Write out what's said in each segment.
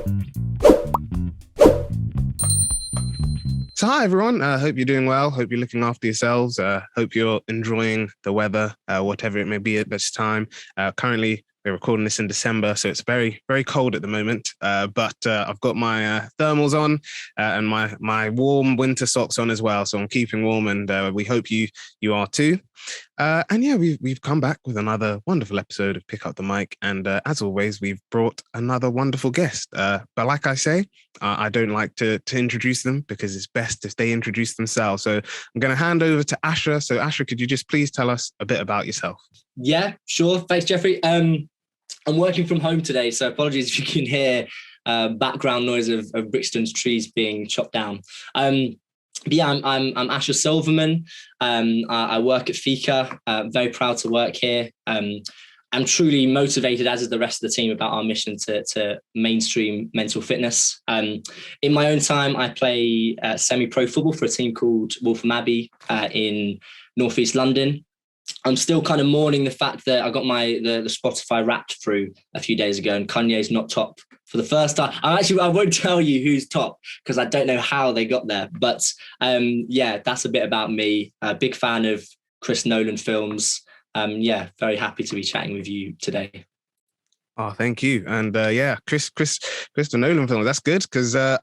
So hi everyone, hope you're doing well, hope you're looking after yourselves, hope you're enjoying the weather, whatever it may be at this time. Currently, we're recording this in December, so it's very, very cold at the moment, but I've got my thermals on and my warm winter socks on as well, so I'm keeping warm, and we hope you are too. And yeah, we've come back with another wonderful episode of Pick Up the Mic, and as always, we've brought another wonderful guest. But like I say, I don't like to introduce them because it's best if they introduce themselves. So I'm going to hand over to Asher. So Asher, could you just please tell us a bit about yourself? Yeah, sure. Thanks, Jeffrey. I'm working from home today, so apologies if you can hear background noise of Brixton's trees being chopped down. But yeah, I'm Asher Silverman. I work at Fika. Very proud to work here. I'm truly motivated, as is the rest of the team, about our mission to mainstream mental fitness. In my own time, I play semi-pro football for a team called Waltham Abbey in northeast London. I'm still kind of mourning the fact that I got the Spotify Wrapped through a few days ago, and Kanye's not top for the first time. I won't tell you who's top because I don't know how they got there. But yeah, that's a bit about me. A big fan of Chris Nolan films. Yeah, very happy to be chatting with you today. Oh, thank you. And yeah, Christopher Nolan films. That's good because I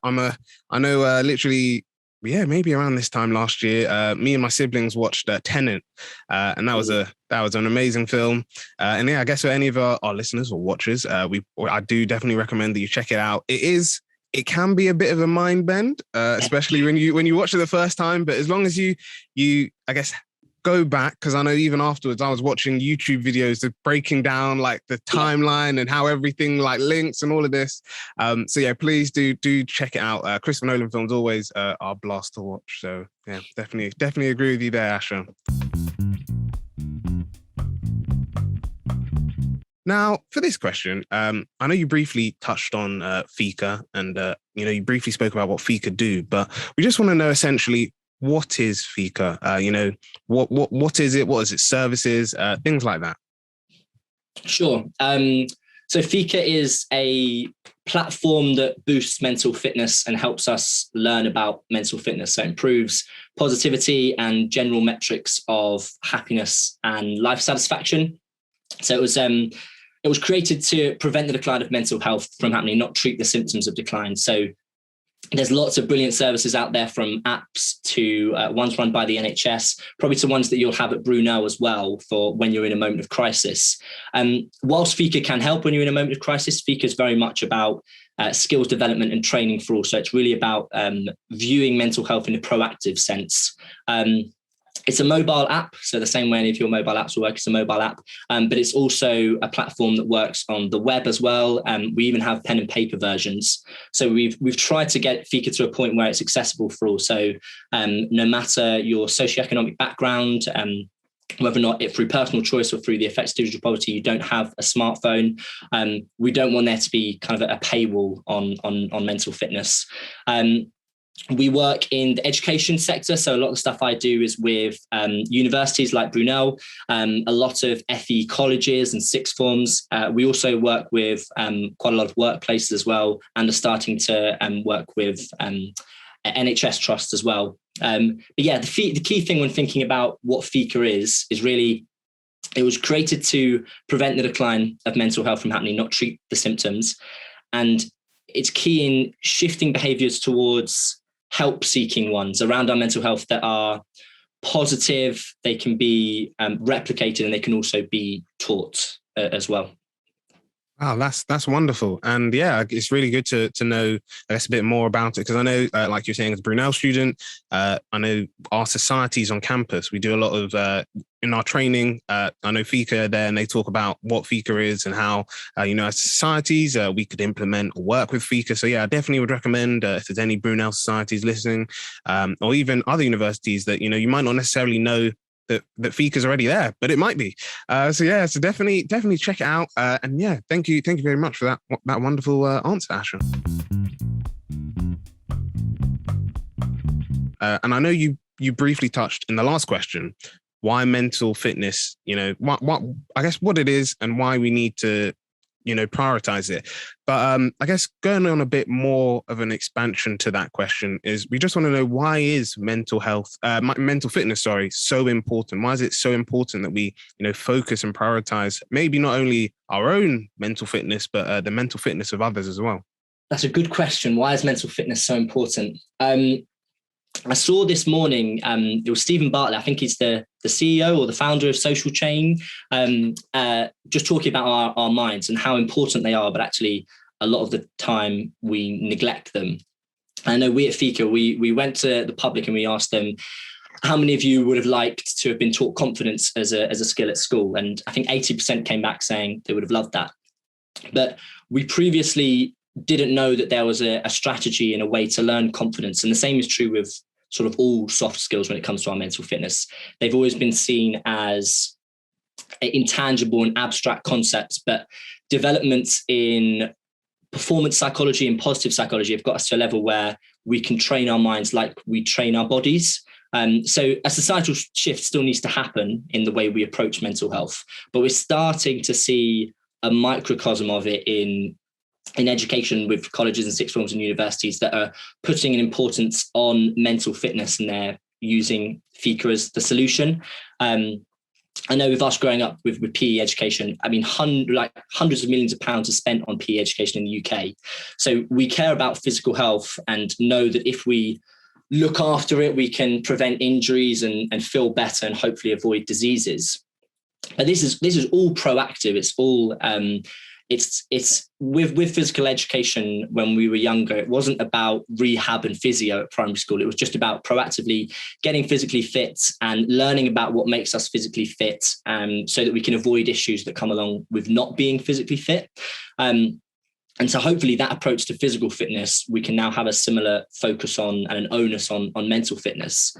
know literally. Yeah, maybe around this time last year, me and my siblings watched Tenet, and that was an amazing film. And yeah, I guess for any of our listeners or watchers, I do definitely recommend that you check it out. It can be a bit of a mind bend, especially when you watch it the first time. But as long as you I guess go back, because I know even afterwards I was watching YouTube videos of breaking down like the timeline and how everything like links and all of this. So yeah, please do check it out. Christopher Nolan films always are a blast to watch. So yeah, definitely agree with you there, Asher. Now, for this question, I know you briefly touched on Fika, and you briefly spoke about what Fika do, but we just want to know essentially, what is Fika? What is it? What is its services? Things like that. Sure. So Fika is a platform that boosts mental fitness and helps us learn about mental fitness. So it improves positivity and general metrics of happiness and life satisfaction. So it was created to prevent the decline of mental health from happening, not treat the symptoms of decline. So there's lots of brilliant services out there, from apps to ones run by the NHS, probably to ones that you'll have at Brunel as well for when you're in a moment of crisis. Whilst Fika can help when you're in a moment of crisis, Fika is very much about skills development and training for all. So it's really about viewing mental health in a proactive sense. It's a mobile app, so the same way any of your mobile apps will work, it's a mobile app, but it's also a platform that works on the web as well. We even have pen and paper versions. So we've tried to get Fika to a point where it's accessible for all. So no matter your socioeconomic background, whether or not through personal choice or through the effects of digital poverty, you don't have a smartphone. We don't want there to be kind of a paywall on mental fitness. We work in the education sector. So a lot of the stuff I do is with universities like Brunel, a lot of FE colleges and sixth forms. We also work with quite a lot of workplaces as well, and are starting to work with NHS trusts as well. But yeah, the key thing when thinking about what Fika is really, it was created to prevent the decline of mental health from happening, not treat the symptoms. And it's key in shifting behaviours towards help-seeking ones around our mental health that are positive. They can be replicated, and they can also be taught as well. Wow, that's wonderful. And yeah, it's really good to know, I guess, a bit more about it, because I know, like you're saying, as a Brunel student, I know our societies on campus, we do a lot of, in our training, I know Fika there, and they talk about what Fika is and how, as societies, we could implement or work with Fika. So yeah, I definitely would recommend if there's any Brunel societies listening, or even other universities that, you might not necessarily know that Fika's already there, but it might be. So yeah, so definitely check it out. And yeah, thank you very much for that wonderful answer, Asher. And I know you briefly touched in the last question why mental fitness. What I guess what it is and why we need to prioritize it. But I guess going on a bit more of an expansion to that question is we just want to know, why is mental fitness, so important? Why is it so important that we, focus and prioritize maybe not only our own mental fitness, but the mental fitness of others as well? That's a good question. Why is mental fitness so important? I saw this morning, it was Stephen Bartlett, I think he's the CEO or the founder of Social Chain, just talking about our minds and how important they are, but actually a lot of the time we neglect them. I know we at Fika, we went to the public and we asked them, how many of you would have liked to have been taught confidence as a skill at school? And I think 80% came back saying they would have loved that. But we previously didn't know that there was a strategy and a way to learn confidence. And the same is true with sort of all soft skills when it comes to our mental fitness. They've always been seen as intangible and abstract concepts, but developments in performance psychology and positive psychology have got us to a level where we can train our minds like we train our bodies. So a societal shift still needs to happen in the way we approach mental health, but we're starting to see a microcosm of it in education with colleges and sixth forms and universities that are putting an importance on mental fitness, and they're using Fika as the solution. I know with us growing up with PE education, I mean, hundreds of millions of pounds are spent on PE education in the UK. So we care about physical health and know that if we look after it, we can prevent injuries and feel better and hopefully avoid diseases. But this is all proactive. It's all it's with physical education. When we were younger, it wasn't about rehab and physio at primary school. It was just about proactively getting physically fit and learning about what makes us physically fit, so that we can avoid issues that come along with not being physically fit. And so hopefully that approach to physical fitness, we can now have a similar focus on and an onus on mental fitness.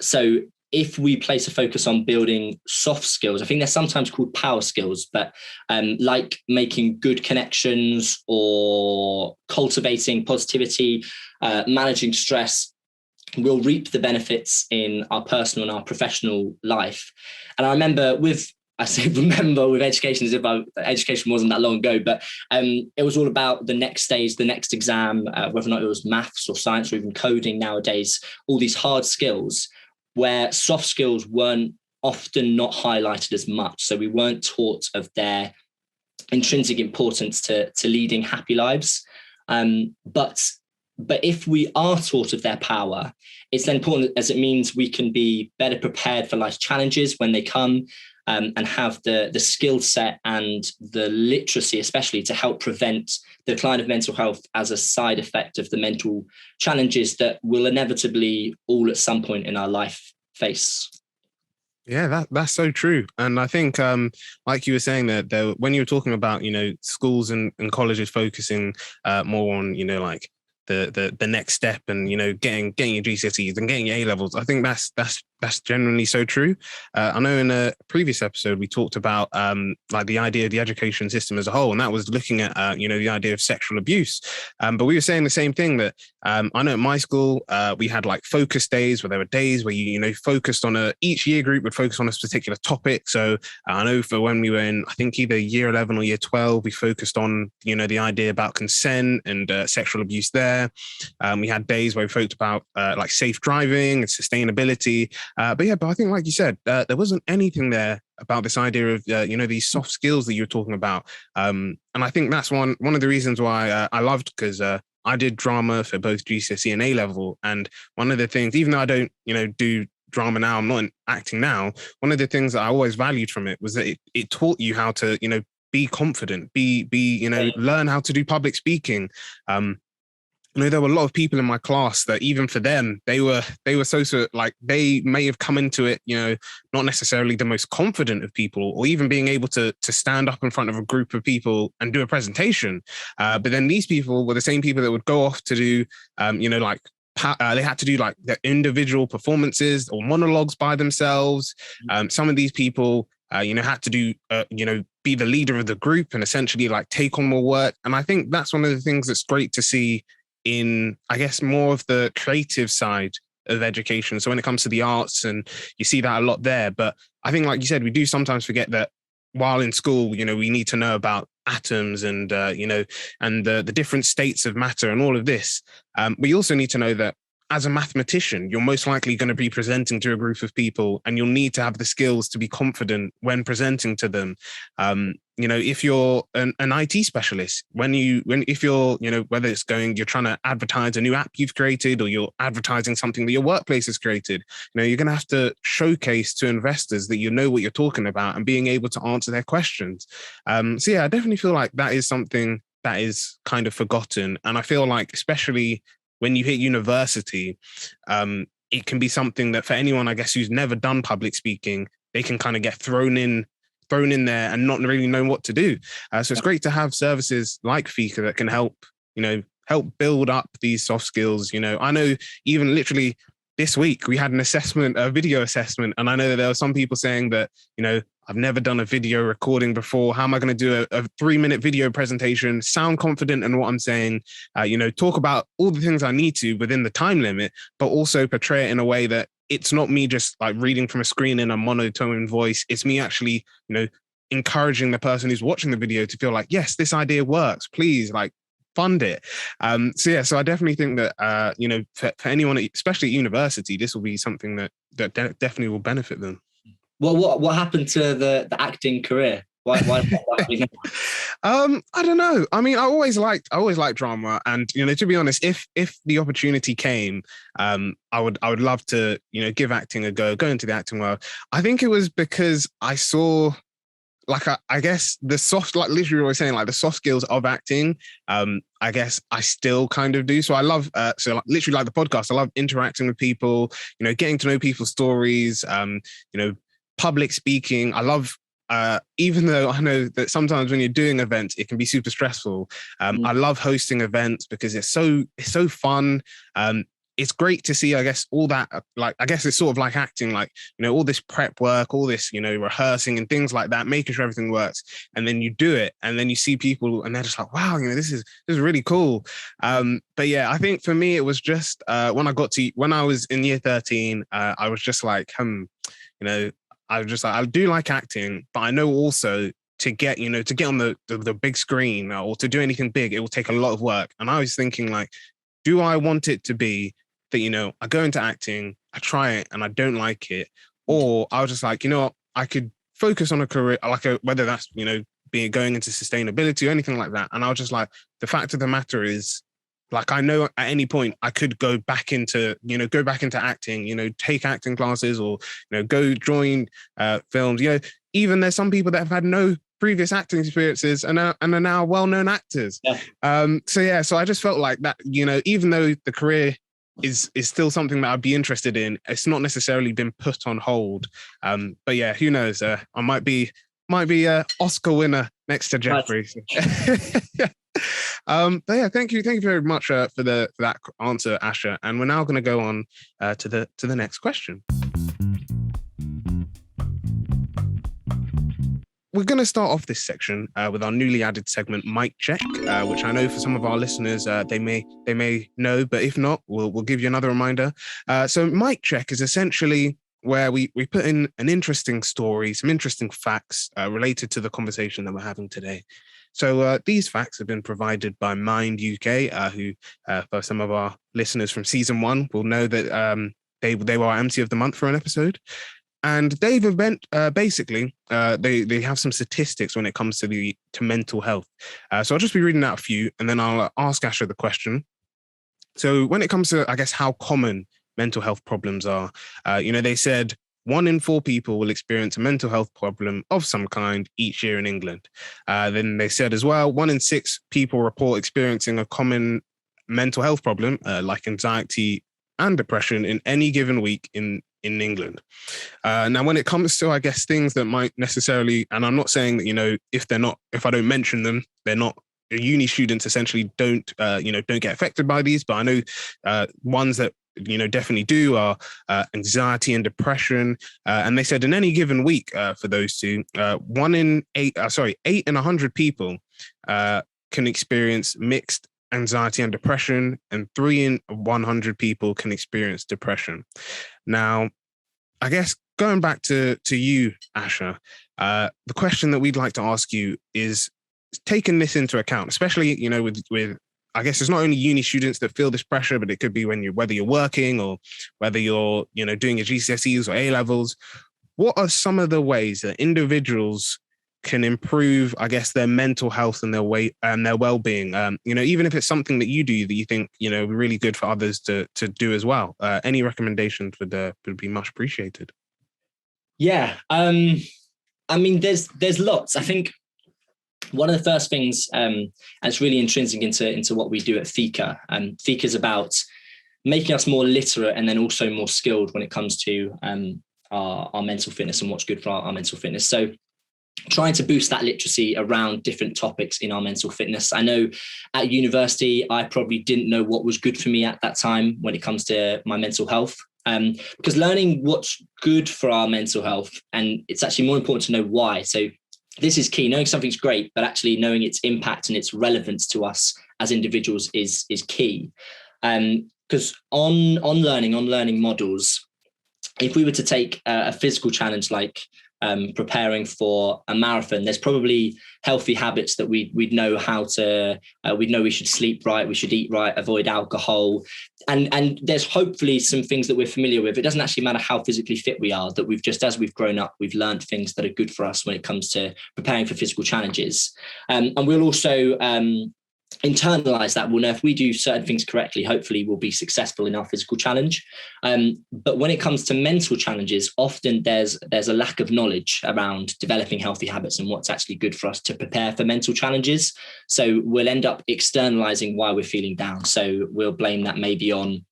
So if we place a focus on building soft skills, I think they're sometimes called power skills, but like making good connections or cultivating positivity, managing stress, we'll reap the benefits in our personal and our professional life. And I remember with education as if education wasn't that long ago, but it was all about the next stage, the next exam, whether or not it was maths or science or even coding nowadays, all these hard skills where soft skills weren't often not highlighted as much. So we weren't taught of their intrinsic importance to leading happy lives. But if we are taught of their power, it's then important as it means we can be better prepared for life's challenges when they come, and have the skill set and the literacy, especially to help prevent the decline of mental health as a side effect of the mental challenges that will inevitably all at some point in our life face. Yeah, that's so true. And I think, like you were saying that when you were talking about, schools and colleges focusing more on, like the next step and, getting your GCSEs and getting your A levels, I think that's generally so true. I know in a previous episode, we talked about like the idea of the education system as a whole, and that was looking at, the idea of sexual abuse. But we were saying the same thing that I know at my school, we had like focus days where there were days where you focused on each year group would focus on a particular topic. So I know for when we were in, I think either year 11 or year 12, we focused on, the idea about consent and sexual abuse there. We had days where we focused about like safe driving and sustainability. But I think, like you said, there wasn't anything there about this idea of, these soft skills that you're talking about. And I think that's one of the reasons why I loved, because I did drama for both GCSE and A level. And one of the things, even though I don't, do drama now, I'm not in acting now, one of the things that I always valued from it was that it taught you how to, be confident, learn how to do public speaking. There were a lot of people in my class that even for them, they were so like they may have come into it, not necessarily the most confident of people, or even being able to stand up in front of a group of people and do a presentation. But then these people were the same people that would go off to do, they had to do like their individual performances or monologues by themselves. Some of these people, had to do, be the leader of the group and essentially like take on more work. And I think that's one of the things that's great to see in, I guess, more of the creative side of education. So when it comes to the arts, and you see that a lot there. But I think, like you said, we do sometimes forget that while in school, we need to know about atoms and and the different states of matter and all of this. We also need to know that as a mathematician, you're most likely going to be presenting to a group of people, and you'll need to have the skills to be confident when presenting to them. If you're an IT specialist, if you're, whether it's you're trying to advertise a new app you've created, or you're advertising something that your workplace has created, you're going to have to showcase to investors that you know what you're talking about and being able to answer their questions. So yeah, I definitely feel like that is something that is kind of forgotten. And I feel like, especially when you hit university, it can be something that for anyone, I guess, who's never done public speaking, they can kind of get thrown in there and not really know what to do. So it's great to have services like Fika that can help build up these soft skills. I know even literally this week we had a video assessment, and I know that there were some people saying that, I've never done a video recording before. How am I going to do a 3-minute video presentation, sound confident in what I'm saying, talk about all the things I need to within the time limit, but also portray it in a way that it's not me just like reading from a screen in a monotone voice. It's me actually, encouraging the person who's watching the video to feel like, yes, this idea works. Please, fund it. So I definitely think that, for anyone, especially at university, this will be something that definitely will benefit them. Well, what happened to the acting career? Why I don't know. I mean, I always liked drama, and to be honest, if the opportunity came, I would love to give acting a go into the acting world. I think it was because I saw, I guess the soft, literally what I was saying, the soft skills of acting. I guess I still kind of do. So I love literally the podcast. I love interacting with people, getting to know people's stories. Public speaking. I love, even though I know that sometimes when you're doing events, it can be super stressful. I love hosting events because it's so fun. It's great to see, I guess, all that, I guess it's sort of like acting, all this prep work, all this, rehearsing and things like that, making sure everything works. And then you do it, and then you see people and they're just like, wow, this is really cool. But yeah, I think for me, it was just, when I was in year 13, I was just like, I was just like, I do like acting, but I know also to get on the big screen or to do anything big, it will take a lot of work. And I was thinking, do I want it to be that, I go into acting, I try it and I don't like it? Or I was just like, I could focus on a career, whether that's, going into sustainability or anything like that. And I was just like, the fact of the matter is, I know at any point I could go back into acting, take acting classes or, go join films. Even there's some people that have had no previous acting experiences and are now well-known actors. Yeah. So I just felt like that, even though the career is still something that I'd be interested in, it's not necessarily been put on hold. But yeah, who knows? I might be a Oscar winner next to Jeffrey. But yeah, thank you very much for that answer, Asher. And we're now going to go on to the next question. We're going to start off this section with our newly added segment, Mic Check, which I know for some of our listeners they may know, but if not, we'll give you another reminder. So Mic Check is essentially where we put in an interesting story, some interesting facts related to the conversation that we're having today. So these facts have been provided by Mind UK, who, for some of our listeners from season 1, will know that they were our MC of the month for an episode. And they've basically, they have some statistics when it comes to mental health. So I'll just be reading out a few, and then I'll ask Asher the question. So when it comes to, I guess, how common mental health problems are, they said 1 in 4 people will experience a mental health problem of some kind each year in England. Then they said as well, 1 in 6 people report experiencing a common mental health problem, like anxiety and depression, in any given week in England. Now, when it comes to, I guess, things that might necessarily, and I'm not saying that, if I don't mention them, they're not, uni students essentially don't get affected by these, but I know ones that, definitely do are anxiety and depression. And they said in any given week for those two, 8 in 100 people can experience mixed anxiety and depression, and 3 in 100 people can experience depression. Now, I guess going back to you, Asher, the question that we'd like to ask you is, taken this into account, especially, you know, with I guess it's not only uni students that feel this pressure, but it could be whether you're working or whether you're, you know, doing your GCSEs or A levels. What are some of the ways that individuals can improve, I guess, their mental health and their well-being? You know, even if it's something that you do that you think, you know, really good for others to do as well. Any recommendations would be much appreciated. Yeah. I mean, there's lots. I think one of the first things, and it's really intrinsic into what we do at Fika. Fika is about making us more literate and then also more skilled when it comes to our mental fitness and what's good for our mental fitness. So trying to boost that literacy around different topics in our mental fitness. I know at university, I probably didn't know what was good for me at that time when it comes to my mental health. Because learning what's good for our mental health, and it's actually more important to know why. So this is key. Knowing something's great, but actually knowing its impact and its relevance to us as individuals is key. Because on learning models, if we were to take a physical challenge like preparing for a marathon, there's probably healthy habits that we'd know we'd know we should sleep right, we should eat right, avoid alcohol. And there's hopefully some things that we're familiar with. It doesn't actually matter how physically fit we are, that as we've grown up, we've learned things that are good for us when it comes to preparing for physical challenges. And we'll also internalize that. We'll know if we do certain things correctly, hopefully we'll be successful in our physical challenge. But when it comes to mental challenges, often there's a lack of knowledge around developing healthy habits and what's actually good for us to prepare for mental challenges. So we'll end up externalizing why we're feeling down. So we'll blame that maybe on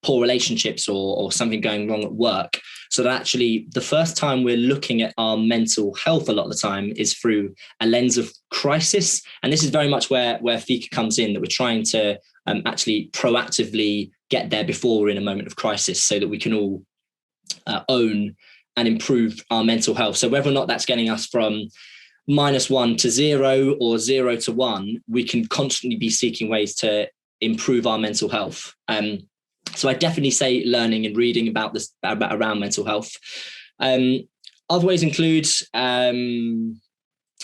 poor relationships or something going wrong at work. So that actually the first time we're looking at our mental health a lot of the time is through a lens of crisis. And this is very much where Fika comes in, that we're trying to actually proactively get there before we're in a moment of crisis, so that we can all own and improve our mental health. So whether or not that's getting us from -1 to 0 or 0 to 1, we can constantly be seeking ways to improve our mental health. So I definitely say learning and reading about around mental health. Other ways include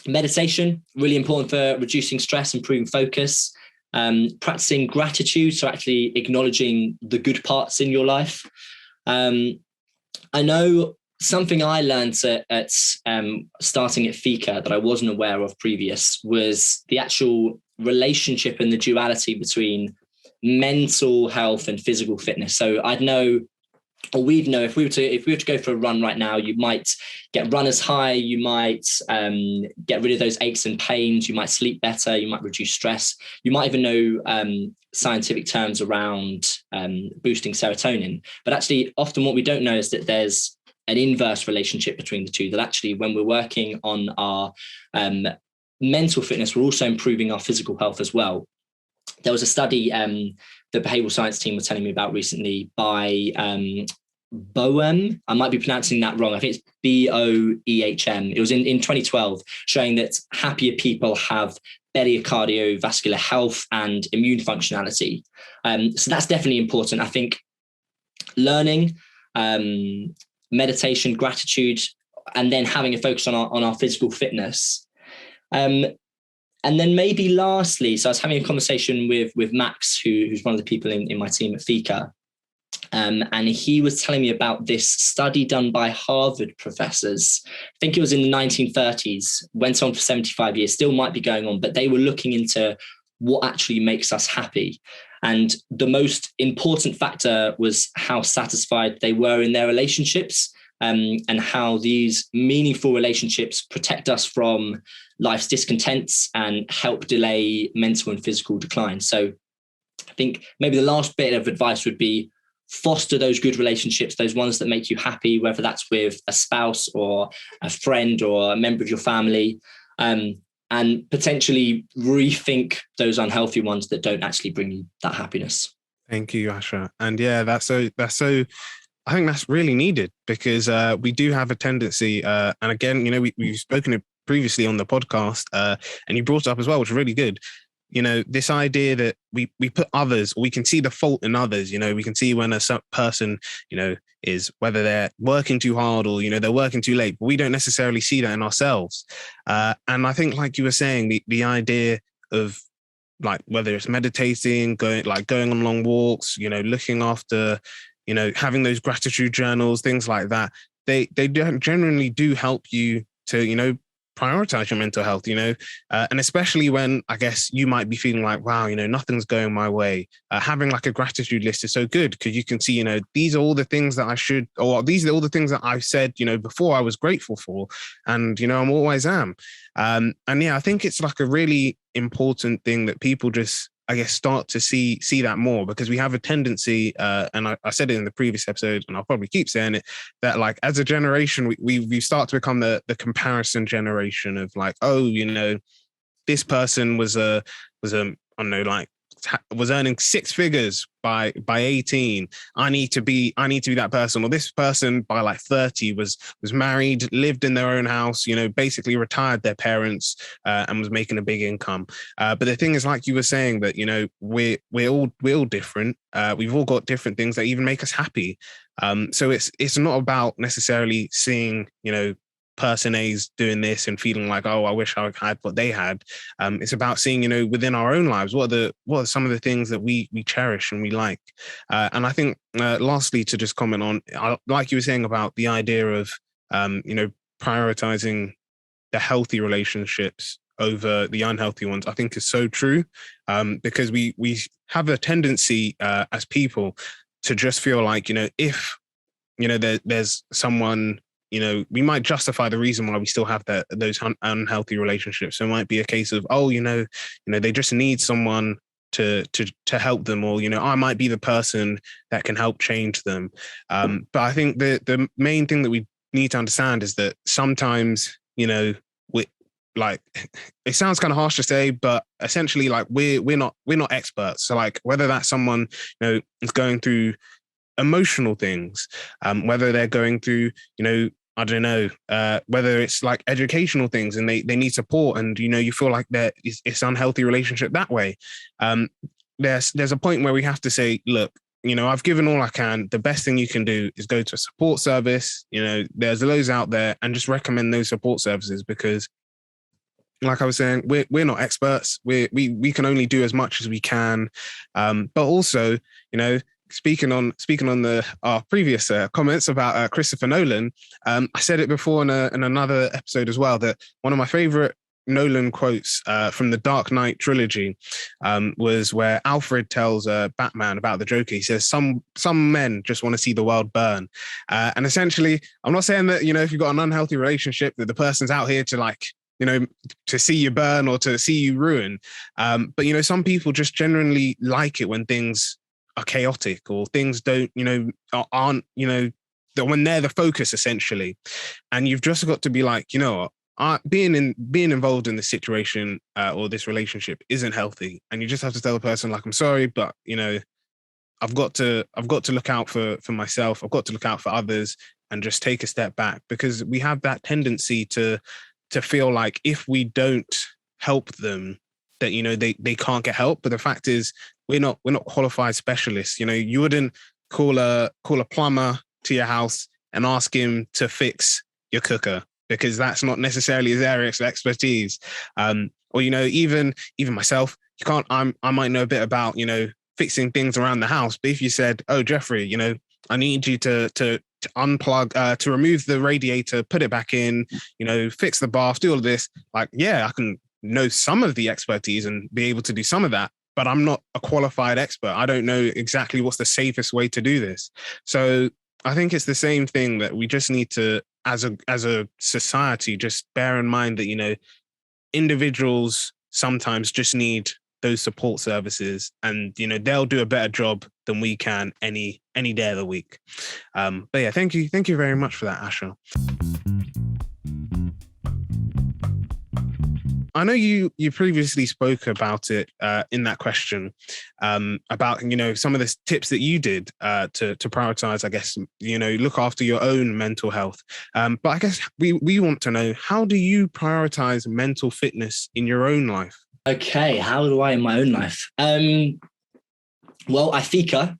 meditation, really important for reducing stress, improving focus, practicing gratitude, so actually acknowledging the good parts in your life. I know something I learned at starting at Fika that I wasn't aware of previous was the actual relationship and the duality between mental health and physical fitness. So I'd know, or we'd know, if we were to go for a run right now, you might get runner's high, you might get rid of those aches and pains, you might sleep better, you might reduce stress, you might even know scientific terms around boosting serotonin. But actually, often what we don't know is that there's an inverse relationship between the two, that actually when we're working on our mental fitness, we're also improving our physical health as well. There was a study the behavioral science team was telling me about recently by Boehm. I might be pronouncing that wrong. I think it's Boehm. It was in 2012, showing that happier people have better cardiovascular health and immune functionality. So that's definitely important. I think learning, meditation, gratitude, and then having a focus on our physical fitness. And then maybe lastly, so I was having a conversation with Max, who's one of the people in my team at Fika. And he was telling me about this study done by Harvard professors. I think it was in the 1930s, went on for 75 years, still might be going on, but they were looking into what actually makes us happy. And the most important factor was how satisfied they were in their relationships, and how these meaningful relationships protect us from life's discontents and help delay mental and physical decline. So I think maybe the last bit of advice would be foster those good relationships, those ones that make you happy, whether that's with a spouse or a friend or a member of your family, and potentially rethink those unhealthy ones that don't actually bring you that happiness. Thank you, Asha. And yeah, that's so I think that's really needed, because we do have a tendency, and again, you know, we've spoken previously on the podcast, and you brought it up as well, which is really good. this idea that we put others, or we can see the fault in others. We can see when a person, is, whether they're working too hard or, they're working too late, but we don't necessarily see that in ourselves. And I think, like you were saying, the idea of, like, whether it's meditating, going on long walks, looking after, having those gratitude journals, things like that, they generally do help you to, prioritize your mental health, and especially when, I guess, you might be feeling like, wow, nothing's going my way. Having like a gratitude list is so good, because you can see, these are all the things that I should, or these are all the things that I've said, before I was grateful for, and, I'm always am. And yeah, I think it's like a really important thing that people just, I guess, start to see that more, because we have a tendency, and I said it in the previous episode, and I'll probably keep saying it, that, like, as a generation, we start to become the comparison generation of, like, oh, this person was I don't know, like, was earning six figures by 18. I need to be that person. Or this person by like 30 was married, lived in their own house, basically retired their parents, and was making a big income. But the thing is, like you were saying, that, we're all different. We've all got different things that even make us happy. So it's not about necessarily seeing, person A's doing this and feeling like, oh, I wish I had what they had. It's about seeing, within our own lives, what are some of the things that we cherish and we like. And I think, lastly, to just comment on, like you were saying about the idea of, prioritizing the healthy relationships over the unhealthy ones, I think is so true. Because we have a tendency, as people, to just feel like, if, there's someone, we might justify the reason why we still have those unhealthy relationships. So it might be a case of, oh, they just need someone to help them, or, I might be the person that can help change them. But I think the main thing that we need to understand is that sometimes, we, like, it sounds kind of harsh to say, but essentially, like, we're not experts. So, like, whether that's someone, is going through emotional things, whether they're going through, I don't know, whether it's like educational things and they need support, and, you feel like it's unhealthy relationship that way. There's a point where we have to say, look, I've given all I can. The best thing you can do is go to a support service. There's those out there, and just recommend those support services, because, like I was saying, we're not experts. We can only do as much as we can. But also, speaking on our previous comments about Christopher Nolan, I said it before in another episode as well, that one of my favorite Nolan quotes from the Dark Knight trilogy was where Alfred tells Batman about the Joker. He says, some men just want to see the world burn. And essentially, I'm not saying that, if you've got an unhealthy relationship, that the person's out here to, like, to see you burn or to see you ruin. But, some people just genuinely like it when things are chaotic, or things don't, aren't, when they're the focus, essentially. And you've just got to be like, being involved in this situation, or this relationship isn't healthy. And you just have to tell the person, like, I'm sorry, but, I've got to look out for myself. I've got to look out for others, and just take a step back, because we have that tendency to feel like if we don't help them, that, they can't get help. But the fact is, we're not qualified specialists. You wouldn't call a plumber to your house and ask him to fix your cooker, because that's not necessarily his area of expertise. Or, even myself, I might know a bit about, fixing things around the house. But if you said, oh, Jeffrey, I need you to unplug, to remove the radiator, put it back in, fix the bath, do all of this. Like, yeah, I can know some of the expertise and be able to do some of that, but I'm not a qualified expert. I don't know exactly what's the safest way to do this. So I think it's the same thing, that we just need to, as a society, just bear in mind that, individuals sometimes just need those support services, and, they'll do a better job than we can any day of the week. But yeah, thank you very much for that, Asha. I know you previously spoke about it in that question, about, some of the tips that you did to prioritize, I guess, look after your own mental health. But I guess we want to know, how do you prioritize mental fitness in your own life? Okay, how do I in my own life? Well, I Fika.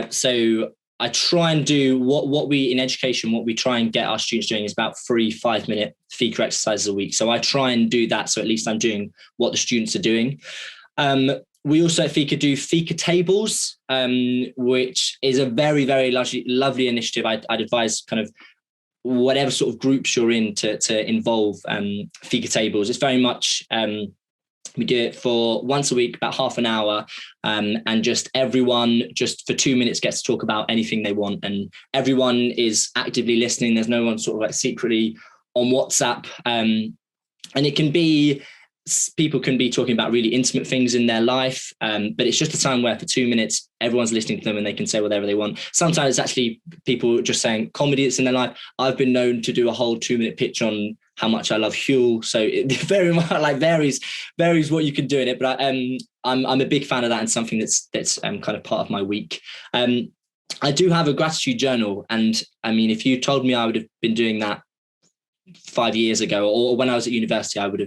So I try and do what we in education, what we try and get our students doing is about 3 5-minute Fika exercises a week. So I try and do that. So at least I'm doing what the students are doing. We also at Fika do Fika tables, which is a very, very lovely initiative. I'd advise kind of whatever sort of groups you're in to involve Fika tables. It's very much we do it for once a week, about half an hour, and just everyone just for 2 minutes gets to talk about anything they want, and everyone is actively listening. There's no one sort of like secretly on WhatsApp, and it can be people can be talking about really intimate things in their life, but it's just a time where for 2 minutes everyone's listening to them and they can say whatever they want. Sometimes it's actually people just saying comedy that's in their life. I've been known to do a whole 2-minute pitch on how much I love Huel, so it very much like varies what you can do in it. But I'm a big fan of that, and something that's kind of part of my week. I do have a gratitude journal, and I mean, if you told me I would have been doing that 5 years ago or when I was at university, I would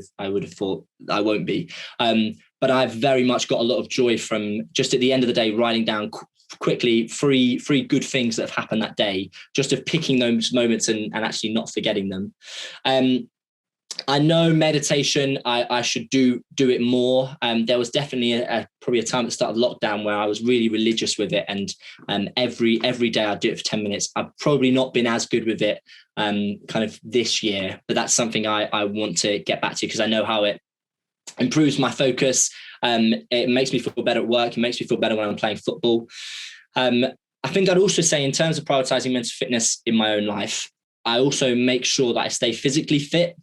have thought I won't be. But I've very much got a lot of joy from just at the end of the day writing down quickly three good things that have happened that day, just of picking those moments and actually not forgetting them. I know meditation, I should do it more. There was definitely probably a time at the start of lockdown where I was really religious with it, and every day I'd do it for 10 minutes. I've probably not been as good with it kind of this year, but that's something I want to get back to because I know how it improves my focus. It makes me feel better at work. It makes me feel better when I'm playing football. I think I'd also say in terms of prioritizing mental fitness in my own life, I also make sure that I stay physically fit.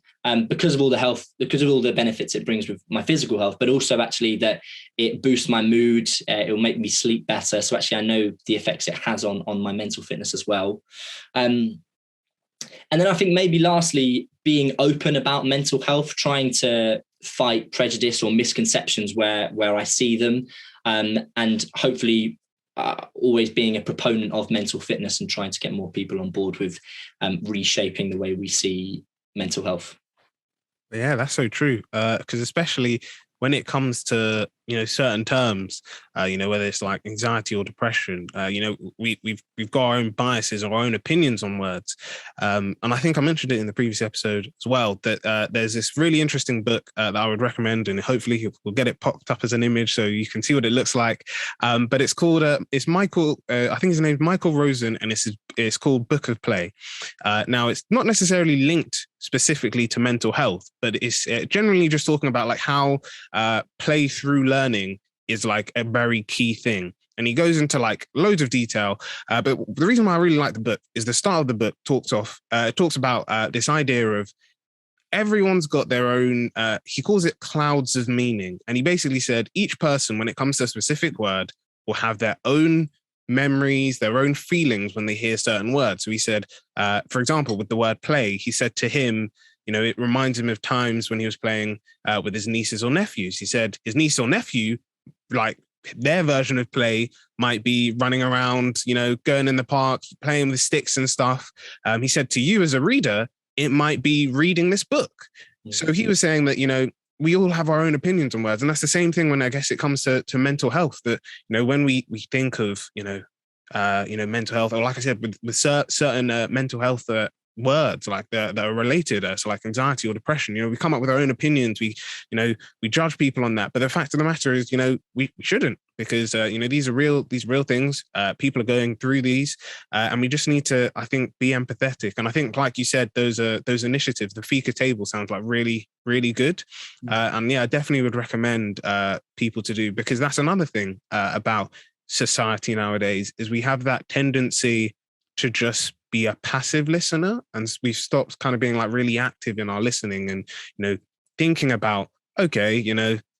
Because of all the benefits it brings with my physical health, but also actually that it boosts my mood, it will make me sleep better. So actually I know the effects it has on my mental fitness as well. And then I think maybe lastly, being open about mental health, trying to fight prejudice or misconceptions where I see them, and hopefully always being a proponent of mental fitness and trying to get more people on board with reshaping the way we see mental health. Yeah, that's so true. Because especially when it comes to certain terms, whether it's like anxiety or depression, we've got our own biases or our own opinions on words. And I think I mentioned it in the previous episode as well that there's this really interesting book that I would recommend, and hopefully we'll get it popped up as an image so you can see what it looks like. But it's called it's Michael. I think his name's Michael Rosen, and it's called Book of Play. Now it's not necessarily linked specifically to mental health, but it's generally just talking about like how play through learning is like a very key thing. And he goes into like loads of detail. But the reason why I really like the book is the start of the book talks about this idea of everyone's got their own, he calls it clouds of meaning. And he basically said each person, when it comes to a specific word, will have their own memories, their own feelings when they hear certain words. So he said, for example, with the word play, he said to him, it reminds him of times when he was playing with his nieces or nephews. He said his niece or nephew, like their version of play might be running around, going in the park, playing with sticks and stuff. He said to you as a reader, it might be reading this book. Mm-hmm. So he was saying that, we all have our own opinions on words. And that's the same thing when I guess it comes to mental health, that, when we think of, mental health, or like I said, with certain mental health words like that are related, so like anxiety or depression, we come up with our own opinions. We judge people on that. But the fact of the matter is, we shouldn't, because, these are real things. People are going through these, and we just need to, I think, be empathetic. And I think, like you said, those initiatives, the Fika table sounds like really, really good. And yeah, I definitely would recommend people to do, because that's another thing about society nowadays, is we have that tendency to just be a passive listener, and we've stopped kind of being like really active in our listening and thinking about, okay,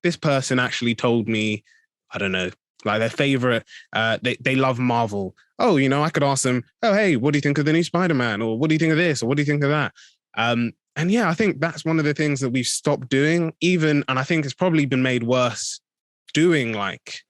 this person actually told me, I don't know, like their favorite, they love Marvel. Oh, I could ask them, oh, hey, what do you think of the new Spider-Man? Or what do you think of this? Or what do you think of that? And yeah, I think that's one of the things that we've stopped doing, and I think it's probably been made worse doing like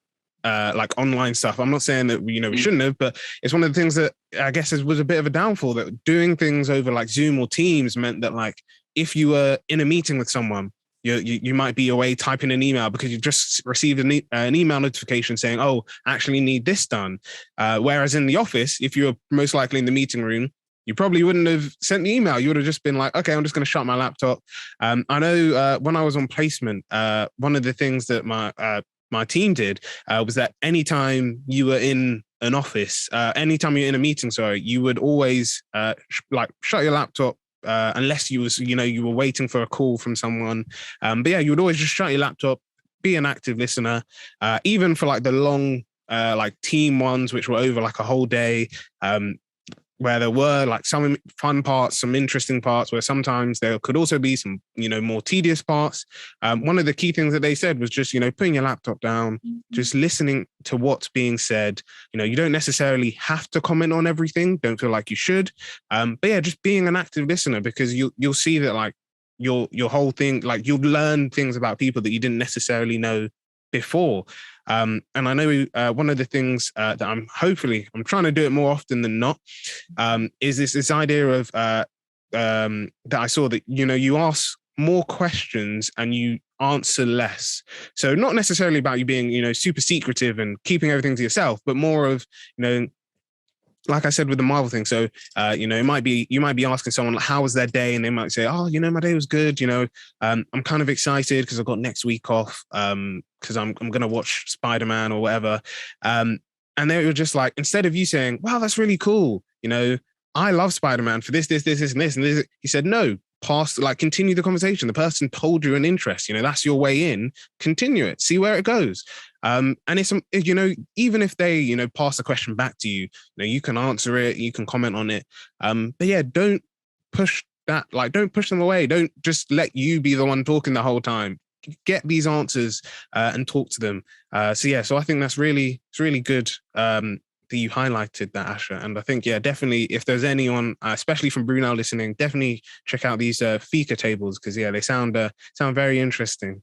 online stuff. I'm not saying that we shouldn't have, but it's one of the things that I guess was a bit of a downfall, that doing things over like Zoom or Teams meant that like if you were in a meeting with someone you might be away typing an email because you've just received an email notification saying, oh, I actually need this done. Whereas in the office, if you're most likely in the meeting room, you probably wouldn't have sent the email. You would have just been like, okay, I'm just going to shut my laptop. I know when I was on placement, one of the things that my team did was that anytime you were in an office, anytime you're in a meeting, sorry, you would always shut your laptop, unless you were waiting for a call from someone. But yeah, you would always just shut your laptop, be an active listener, even for like the long team ones, which were over like a whole day, where there were like some fun parts, some interesting parts, where sometimes there could also be some, more tedious parts. One of the key things that they said was just, putting your laptop down, just listening to what's being said. You don't necessarily have to comment on everything. Don't feel like you should. But yeah, just being an active listener, because you'll see that like your whole thing, like you'll learn things about people that you didn't necessarily know before. And I know one of the things that I'm trying to do it more often than not, is this idea of that I saw that, you ask more questions and you answer less. So not necessarily about you being, super secretive and keeping everything to yourself, but more of, like I said with the Marvel thing. So, you might be asking someone, like, how was their day? And they might say, oh, my day was good. I'm kind of excited because I've got next week off, because I'm going to watch Spider-Man or whatever. And they were just like, instead of you saying, wow, that's really cool. I love Spider-Man for this, and this. He said, no, continue the conversation. The person told you an interest, that's your way in, continue it, see where it goes. And it's, even if they, pass a question back to you, you can answer it, you can comment on it. But yeah, don't push them away. Don't just let you be the one talking the whole time. Get these answers and talk to them. So I think it's really good that you highlighted that, Asher. And I think, yeah, definitely, if there's anyone, especially from Brunel listening, definitely check out these Fika tables, because yeah, they sound very interesting.